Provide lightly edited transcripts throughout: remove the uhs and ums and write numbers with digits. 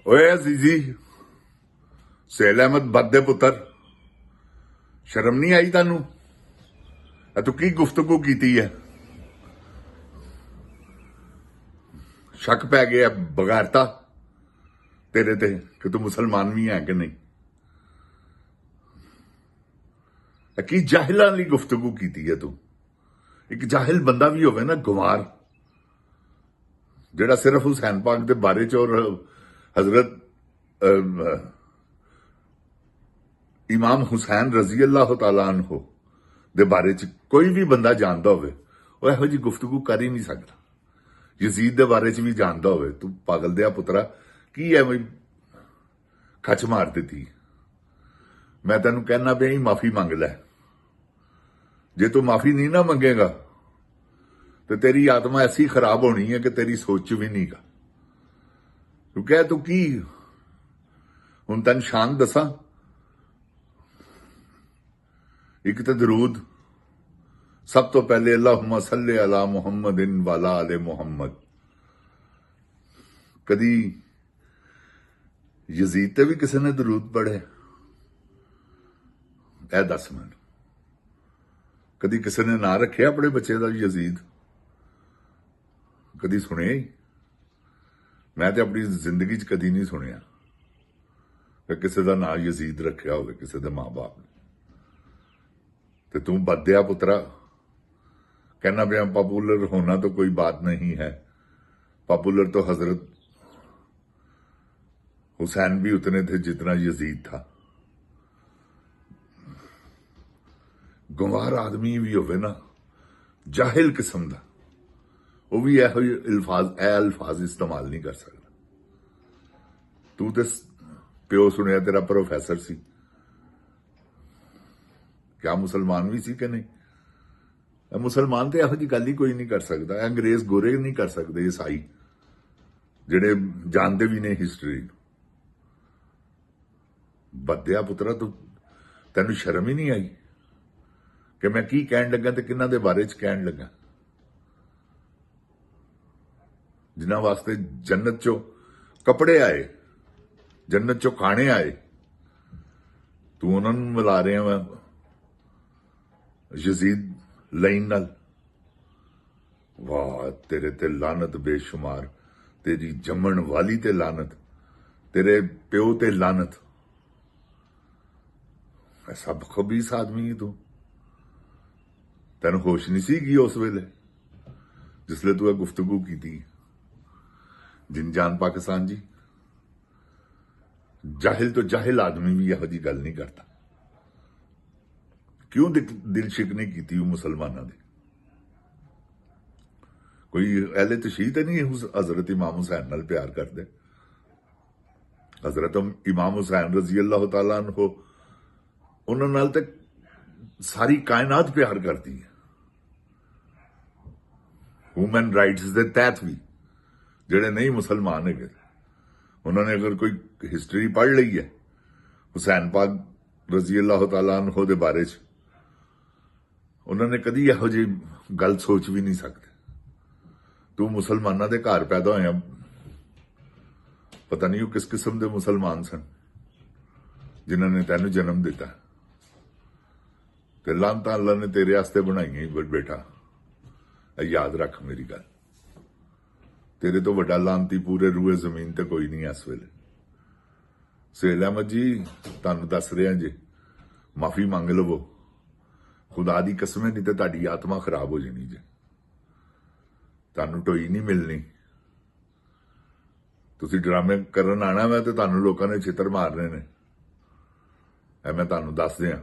ਓਏ ਅਜ਼ੀਜ਼ੀ, ਸੇਲ ਅਹਿਮਦ ਬੱਦ ਦੇ ਪੁੱਤਰ, ਸ਼ਰਮ ਨਹੀਂ ਆਈ ਤੁਹਾਨੂੰ? ਤੂੰ ਕੀ ਗੁਫ਼ਤਗੂ ਕੀਤੀ ਹੈ? ਸ਼ੱਕ ਪੈ ਗਿਆ ਬਗੈਰਤਾ ਤੇਰੇ ਤੇ ਕਿ ਤੂੰ ਮੁਸਲਮਾਨ ਵੀ ਹੈ ਕਿ ਨਹੀਂ। ਕੀ ਜਾਹਿਲਾਂ ਲਈ ਗੁਫ਼ਤਗੂ ਕੀਤੀ ਹੈ ਤੂੰ? ਇੱਕ ਜਾਹਿਲ ਬੰਦਾ ਵੀ ਹੋਵੇ ਨਾ, ਗਵਾਰ, ਜਿਹੜਾ ਸਿਰਫ ਹੁਸੈਨ ਪਾਕ ਦੇ ਬਾਰੇ ਚ ਔਰ ਹਜ਼ਰਤ ਇਮਾਮ ਹੁਸੈਨ ਰਜ਼ੀ ਅੱਲਾਹ ਤਾਲਾ ਅਨਹੂ ਦੇ ਬਾਰੇ ਚ ਕੋਈ ਵੀ ਬੰਦਾ ਜਾਣਦਾ ਹੋਵੇ, ਉਹ ਇਹੋ ਜਿਹੀ ਗੁਫ਼ਤਗੂ ਕਰ ਹੀ ਨਹੀਂ ਸਕਦਾ। ਯਜ਼ੀਦ ਦੇ ਬਾਰੇ ਚ ਵੀ ਜਾਣਦਾ ਹੋਵੇ। ਤੂੰ ਪਾਗਲ ਦਿਆ ਪੁੱਤਰਾ, ਕੀ ਹੈ ਬਈ ਖੱਚ ਮਾਰ ਦਿੱਤੀ। ਮੈਂ ਤੈਨੂੰ ਕਹਿਣਾ ਪਿਆ ਹੀ ਮਾਫੀ ਮੰਗ ਲੈ। ਜੇ ਤੂੰ ਮਾਫੀ ਨਹੀਂ ਨਾ ਮੰਗੇਗਾ ਤੇ ਤੇਰੀ ਆਤਮਾ ਐਸੀ ਖਰਾਬ ਹੋਣੀ ਹੈ ਕਿ ਤੇਰੀ ਸੋਚ ਵੀ ਨਹੀਂਗਾ। ਤੂੰ ਕਹਿ ਤੂੰ ਕੀ ਹੁਣ ਤੈਨੂੰ ਸ਼ਾਨ ਦੱਸਾਂ। ਇੱਕ ਤਾਂ ਦਰੂਦ ਸਭ ਤੋਂ ਪਹਿਲੇ ਅੱਲਾਹੁਮਾ ਸੱਲੇ ਅਲਾ ਮੁਹੰਮਦਿਨ ਵਾਲਾ ਆਲੇ ਮੁਹੰਮਦ। ਕਦੀ ਯਜ਼ੀਦ ਤੇ ਵੀ ਕਿਸੇ ਨੇ ਦਰੂਦ ਪੜ੍ਹਿਆ? ਇਹ ਦੱਸ ਮੈਨੂੰ। ਕਦੀ ਕਿਸੇ ਨੇ ਨਾਂ ਰੱਖਿਆ ਆਪਣੇ ਬੱਚੇ ਦਾ ਯਜ਼ੀਦ? ਕਦੀ ਸੁਣਿਆ ਹੀ? ਮੈਂ ਤੇ ਆਪਣੀ ਜ਼ਿੰਦਗੀ 'ਚ ਕਦੀ ਨਹੀਂ ਸੁਣਿਆ ਕਿ ਕਿਸੇ ਦਾ ਨਾਂ ਯਜ਼ੀਦ ਰੱਖਿਆ ਹੋਵੇ ਕਿਸੇ ਦੇ ਮਾਂ-ਬਾਪ ਨੇ। ਤੇ ਤੂੰ ਬਦਿਆ ਪੁੱਤਰਾ कहना भी पॉपुलर होना तो कोई बात नहीं है। पॉपुलर तो हजरत हुसैन भी उतने थे जितना यजीद था। गुमार आदमी भी होवे ना, जाहिल किस्म का, वो भी अल्फाज इस्तेमाल नहीं कर सकता। तू तो प्यो सुनिया तेरा प्रोफैसर सी, क्या मुसलमान भी सी कि नहीं? मुसलमान तो ਇਹੋ ਜਿਹੀ ਗੱਲ ਹੀ ਕੋਈ ਨਹੀਂ ਕਰ ਸਕਦਾ। ਅੰਗਰੇਜ਼ ਗੋਰੇ ਨਹੀਂ ਕਰ ਸਕਦੇ, ਈਸਾਈ ਜਿਹੜੇ ਜਾਣਦੇ ਵੀ ਨੇ ਹਿਸਟਰੀ। ਬੱਦਿਆ ਪੁੱਤਰਾ, ਤੈਨੂੰ ਸ਼ਰਮ ਹੀ ਨਹੀਂ ਆਈ ਕਿ ਮੈਂ ਕੀ ਕਹਿਣ ਲੱਗਾ ਤੇ ਕਿਹਨਾਂ ਦੇ ਬਾਰੇ ਚ ਕਹਿਣ ਲੱਗਾ? ਜਿਨ੍ਹਾਂ ਵਾਸਤੇ ਜੰਨਤ ਚੋਂ ਕੱਪੜੇ ਆਏ, ਜੰਨਤ ਚੋਂ ਖਾਣੇ ਆਏ, ਤੂੰ ਉਹਨਾਂ ਨੂੰ ਮਿਲਾ ਰਿਹਾ ਵਾ ਯਜ਼ੀਦ ਲਾਈਨ ਨਾਲ। ਵਾਹ, ਤੇਰੇ ਤੇ ਲਾਨਤ ਬੇਸ਼ੁਮਾਰ, ਤੇਰੀ ਜੰਮਣ ਵਾਲੀ ਤੇ ਲਾਨਤ, ਤੇਰੇ ਪਿਓ ਤੇ ਲਾਨਤ। ਸਭ ਖਬੀਸ ਆਦਮੀ ਤੂੰ। ਤੈਨੂੰ ਹੋਸ਼ ਨਹੀਂ ਸੀਗੀ ਉਸ ਵੇਲੇ ਜਿਸਲੇ ਤੂੰ ਇਹ ਗੁਫ਼ਤਗੂ ਕੀਤੀ? ਜਿੰਜਾਨ ਪਾਕਿਸਤਾਨ ਜੀ, ਜਾਹਿਲ ਤੋਂ ਜਾਹਿਲ ਆਦਮੀ ਵੀ ਇਹੋ ਜਿਹੀ ਗੱਲ ਨਹੀਂ ਕਰਦਾ। क्यों दिल शिकने की थी मुसलमाना दे? कोई अहले तशीह तो नहीं हजरत इमाम हुसैन नाल प्यार करते? हजरत इमाम हुसैन रजी अल्लाह तआला अन्हु उन्हां नाल ते सारी कायनात प्यार करती है। ह्यूमन राइट्स दे तहत भी जेड़े नहीं मुसलमान है, उन्होंने अगर कोई हिस्टरी पढ़ ली है हुसैन पाक रजी अल्लाह तआला अन्हु दे बारे च, उन्होंने कदी यहो जी गल सोच भी नहीं सकते। तू मुसलमाना दे घर पैदा होया, पता नहीं वो किस किस्म के मुसलमान सन जिन्होंने तेन जन्म दिता। ते लानतां अल्लाह ने तेरे वास्ते बनाई बेटा, याद रख मेरी गल। तेरे तो वड्डा लानती पूरे रूए जमीन ते कोई नहीं इस वेले। सहेल अहमद जी, तुहानूं दस रहा जी, माफी मंग लवो। खुदा दी कसम, नहीं तो तुहाडी आत्मा खराब हो जानी जे, तुहानूं ढोई नहीं मिलनी। तुसीं ड्रामे करन आना वा ते तुहानूं लोकां ने छित्तर मारने ने। मैं तुहानूं दस दियां,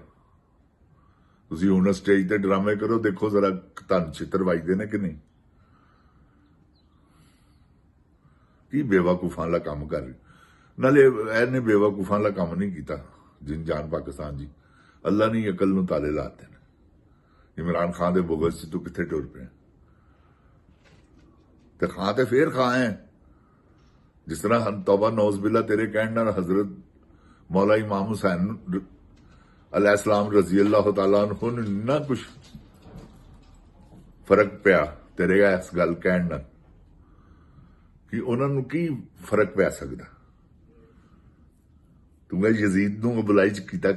तुसीं हुण स्टेज ते ड्रामे करो, देखो जरा तुहानूं छित्तर वजदे ने कि नहीं। की बेवकूफां दा काम कर नाले इहने बेवकूफां दा काम नहीं कीता जिंजान पाकिस्तान जी। अल्लाह ने अकल नूं ताले लाते ने। इमरान खान दे बुगज च तू कित्थे टुर पिया? ते खां ते फिर खां है, जिस तरह तौबा नौज बिल्ला तेरे कहण नाल हजरत मौला इमाम हुसैन अलैहिस्सलाम रजी अल्लाह तआला अन्हु नूं ना कुछ फर्क पिया तेरे इस गल कहण नाल कि उन्हां नूं की फर्क पै सकदा? ਤੂੰ ਇਹ ਯਜ਼ੀਦ ਨੂੰ ਬੁਲਾਈਜ ਕੀਤਾ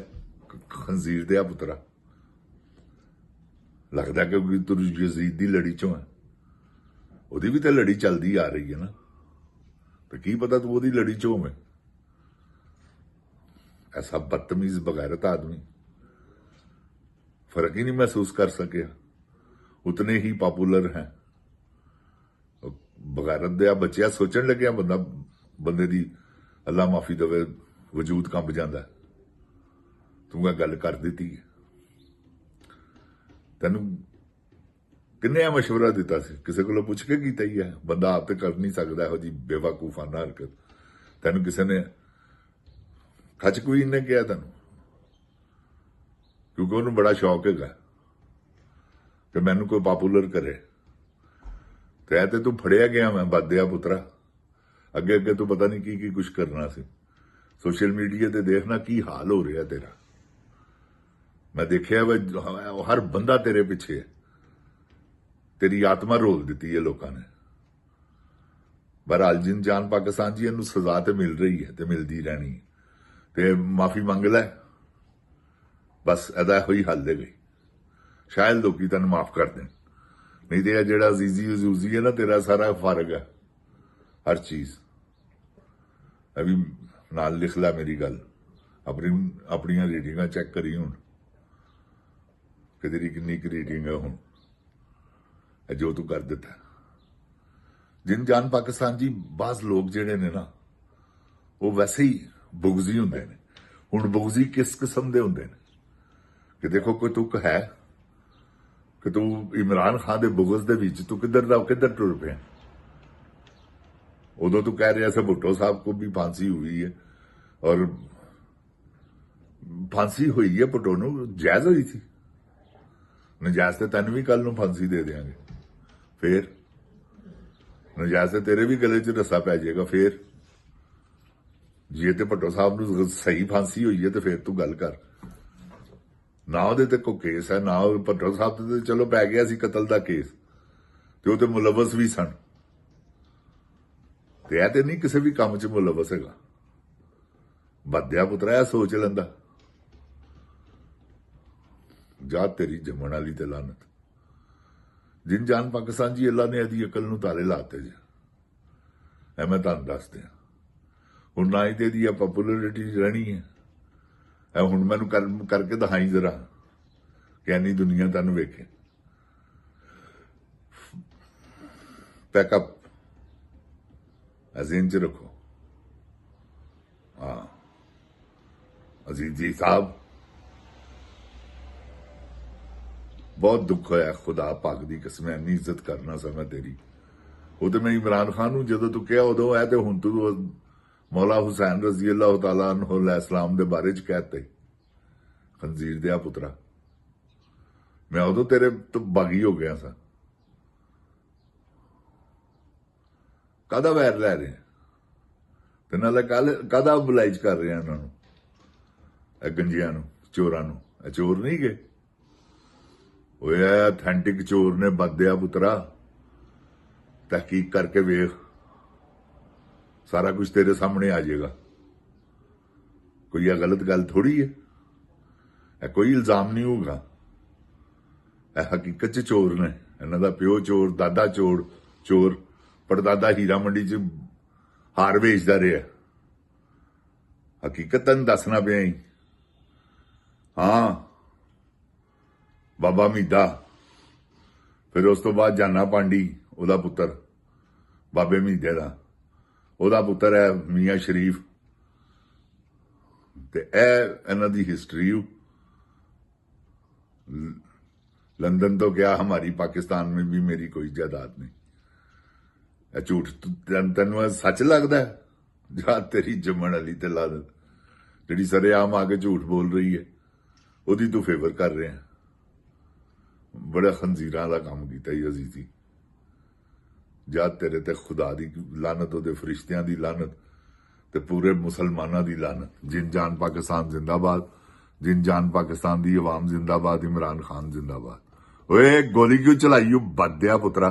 ਖੰਜ਼ੀਰ ਦੇ ਆ ਪੁੱਤਰਾ। ਲੱਗਦਾ ਕਿ ਤੂੰ ਯਜ਼ੀਦ ਦੀ ਲੜੀ ਚੋਂ ਹੈ। ਉਹਦੀ ਵੀ ਤਾਂ ਲੜੀ ਚੱਲਦੀ ਆ ਰਹੀ ਹੈ ਨਾ, ਤੇ ਕੀ ਪਤਾ ਤੂੰ ਉਹਦੀ ਲੜੀ ਚੋਂ ਹੈ। ऐसा बदतमीज बगैरत आदमी फर्क ही नहीं महसूस कर सके, उतने ही पॉपुलर हैं। बगैरत दे बच्चे सोचन लगे बंदे दी अल्लाह माफी दवे वजूद कंब जाता है। तू गल कर दी तेन किन्ने मशवरा दिता सी, किसी को पुछ के कीता ही है। बंदा आप तो कर नहीं सकता यहो जी बेवकूफाना हरकत। तेन किसी ने खच कोई ने किया तेन, क्योंकि उन्होंने बड़ा शौक है कि मैनू कोई पॉपुलर करे। तो तू फड़िया गया मैं बदया पुत्रा, अगे अगे तू पता नहीं की कुछ करना सी। सोशल मीडिया ते देखना की हाल हो रहा तेरा। मैं देखिया हर बंदा तेरे पिछे है, तेरी आत्मा रोल दी है लोगों ने। बहरहाल जिन जान पाकिस्तान जी इनू सजा तो मिल रही है, तो मिलती रहनी है। ते माफी मंग लै, बस एदा ही हल है गई। शायद लोग तेन माफ कर दें, नहीं तो जेड़ा अजीजी अजूजी है ना तेरा सारा फारग है हर चीज। अभी नाल लिख ला मेरी गल, अपनी रेटिंग चेक करी हूं कि तेरी किन्नी रेटिंग है हूं जो तू कर दिता। जिन जान पाकिस्तान जी बाज लोग जेड़े ने ना वो वैसे ही बुगजी होंगे ने। हुण बुगजी किस किस्म के होंगे ने कि देखो कोई तुक है कि तू इमरान खान के बुगज दे विच तू किधर टुर पे। उदों तू कह रहा था भुट्टो साहब को भी फांसी हुई है, और फांसी हुई है भुट्टो नूं जायज हुई थी। नजायज तो तेन भी कल नूं फांसी दे देंगे, फिर नजायज तो तेरे भी गले च रस्सा पै जाएगा। फिर जे तो भुट्टो साहब नूं सही फांसी हुई है तो फिर तू गल कर। ना ਉਹਦੇ ਤੇ ਕੋਈ केस है, ना भुट्टो साहब ਤੇ चलो पै गया सी कतल का केस, ਤੇ ਉਹ ਤੇ ਮੁਲਵਸ ਵੀ ਸਨ। ਤੇ ਇਹ ਤੇ ਨਹੀਂ ਕਿਸੇ ਵੀ ਕੰਮ 'ਚ ਮੁਲਵਸ ਹੈਗਾ। ਬੱਦਿਆ ਪੁੱਤਰਾ ਇਹ ਸੋਚ ਲੈਂਦਾ। ਜਾ ਤੇਰੀ ਜੰਮਣ ਵਾਲੀ ਤੇ ਲਾਨਤ। ਜਿਨ ਜਾਨ ਪਾਕਿस्तान जी अल्लाह ने ਇਹਦੀ ਅਕਲ ਨੂੰ ਤਾਲੇ ਲਾਤੇ ਜੇ। ਐ ਮੈਂ ਤੁਹਾਨੂੰ ਦੱਸ ਦਿਆਂ। ਹੁਣ ਨਾ ਹੀ ਤੇ ਇਹਦੀ ਪਪੂਲੈਰਿਟੀ ਰਹਿਣੀ ਹੈ। ਐ ਹੁਣ ਮੈਨੂੰ ਕਰਕੇ ਦਿਖਾਈ ਜ਼ਰਾ ਕਿ ਇੰਨੀ ਦੁਨੀਆ ਤੈਨੂੰ ਵੇਖੇ। ਪੈਕਅਪ ਅਜ਼ੀਨ ਚ ਰੱਖੋ। हाँ अजीज जी साहब, बहुत दुख होया। खुदा पाक दी कसम इन्नी इज्जत करना सा मैं तेरी। वो तो मैं इमरान खान नूं जदों तू कहा उदों है, तो हुण तू मौला हुसैन रजी अल्लाह तआला अन्हु अलैहिस्सलाम दे बारे च कहते खंजीर दिया पुत्रा। मैं उदों तेरे तो बागी हो गया सा। कादा वैर लै रहे ते नाले कादा बुलाइज कर रहे हैं उन्होंने, गंजियां नूं, चोरां नूं। चोर नहीं गए, वो ऑथेंटिक चोर ने बदया पुत्रा। तहकीक करके वेख, सारा कुछ तेरे सामने आ जाएगा। कोई यह गलत गल थोड़ी है, कोई इल्जाम नहीं होगा। हकीकत च चोर ने, इन्हां दा प्यो चोर, दादा चोर, पड़दादा हीरा मंडी च हार वेचदा रहा। हकीकत तेन दसना पिया ही। हाँ बाबा मीदा, फिर उस तो बाद जाना पांडी ओदा पुत्र, बाबे मीदे दा ओदा पुत्र है मियाँ शरीफ। ते इन्हां दी हिस्टरी लंदन तो क्या, हमारी पाकिस्तान में भी मेरी कोई जायदाद नहीं। झूठ तेन सच लगता है? जा तेरी जमन वाली ते लानत, जिहड़ी सरेआम आके झूठ बोल रही है ओदी तू फेवर कर रहे हैं। बड़ा खंजीरां दा काम कीता ही अजीजी। जा तेरे ते खुदा दी लानत, ओदे फरिश्तियां दी लानत, ते पूरे मुसलमानां दी लानत। जिन जान पाकिस्तान जिंदाबाद, जिन जान पाकिस्तान दी अवाम जिंदाबाद, इमरान खान जिंदाबाद। ओए गोली क्यों चलाई बदया पुत्रा।